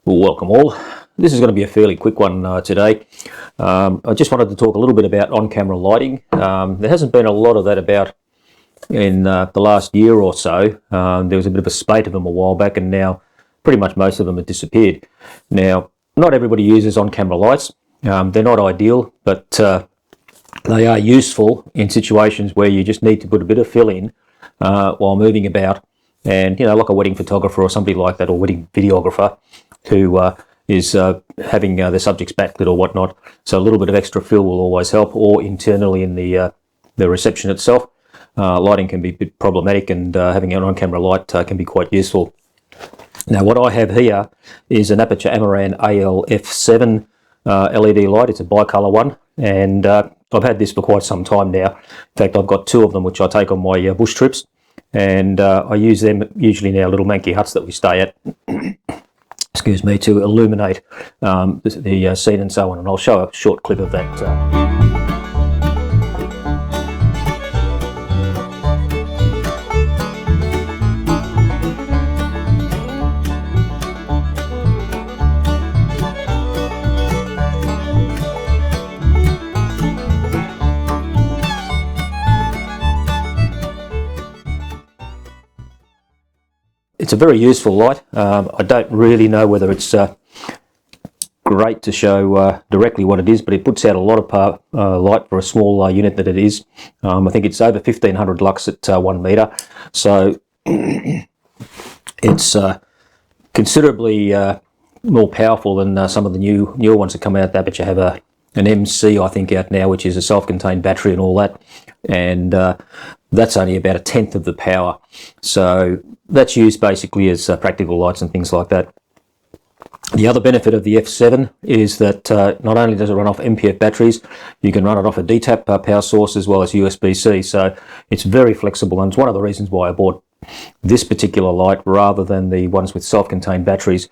Well, welcome all. This is going to be a fairly quick one today. I just wanted to talk a little bit about on-camera lighting. There hasn't been a lot of that about in the last year or so. There was a bit of a spate of them a while back, and now pretty much most of them have disappeared. Now, not everybody uses on-camera lights. They're not ideal, but they are useful in situations where you just need to put a bit of fill in while moving about. And, you know, like a wedding photographer or somebody like that, or wedding videographer who is having their subjects backlit or whatnot. So a little bit of extra fill will always help, or internally in the reception itself. Lighting can be a bit problematic, and having an on-camera light can be quite useful. Now, what I have here is an Aputure Amaran AL-F7 LED light. It's a bicolour one, and I've had this for quite some time now. In fact, I've got two of them which I take on my bush trips, and I use them usually in our little manky huts that we stay at. Excuse me, to illuminate the scene and so on, and I'll show a short clip of that. It's a very useful light. I don't really know whether it's great to show directly what it is, but it puts out a lot of light for a small unit that it is. I think it's over 1500 lux at 1 meter, so it's considerably more powerful than some of the newer ones that come out. The Aputure have an MC, I think, out now, which is a self-contained battery and all that, and that's only about 1/10 of the power. So that's used basically as practical lights and things like that. The other benefit of the F7 is that not only does it run off MPF batteries, you can run it off a DTAP power source as well as USB-C. So it's very flexible, and it's one of the reasons why I bought this particular light rather than the ones with self-contained batteries,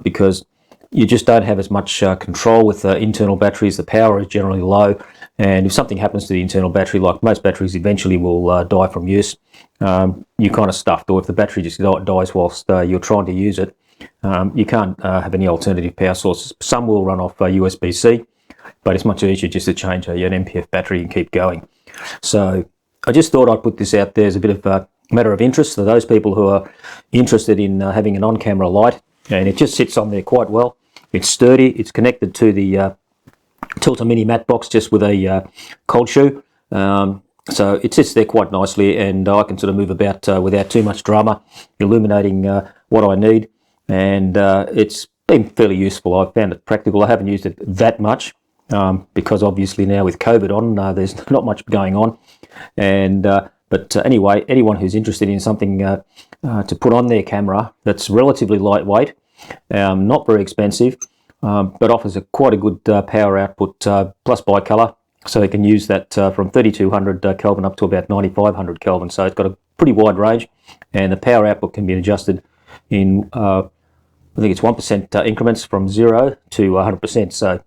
because you just don't have as much control with internal batteries. The power is generally low, and if something happens to the internal battery, like most batteries eventually will die from use, you're kind of stuffed. Or if the battery just dies whilst you're trying to use it, you can't have any alternative power sources. Some will run off USB-C, but it's much easier just to change an MPF battery and keep going. So I just thought I'd put this out there as a bit of a matter of interest for those people who are interested in having an on-camera light, and it just sits on there quite well. It's sturdy. It's connected to the Tilter Mini mat box just with a cold shoe. So it sits there quite nicely, and I can sort of move about without too much drama, illuminating what I need. And it's been fairly useful. I've found it practical. I haven't used it that much because obviously now with COVID on, there's not much going on. And but anyway, anyone who's interested in something to put on their camera that's relatively lightweight, not very expensive, but offers quite a good power output, plus bicolour, so you can use that from 3200 Kelvin up to about 9500 Kelvin. So it's got a pretty wide range, and the power output can be adjusted in I think it's 1% increments from 0 to 100%. So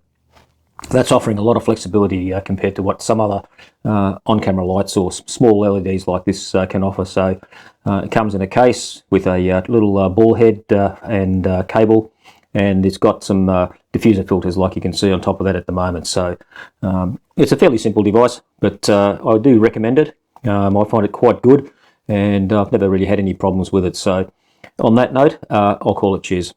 that's offering a lot of flexibility compared to what some other on-camera lights or small LEDs like this can offer. So it comes in a case with a little ball head and cable, and it's got some diffuser filters like you can see on top of that at the moment. So it's a fairly simple device, but I do recommend it. I find it quite good, and I've never really had any problems with it. So on that note, I'll call it cheers.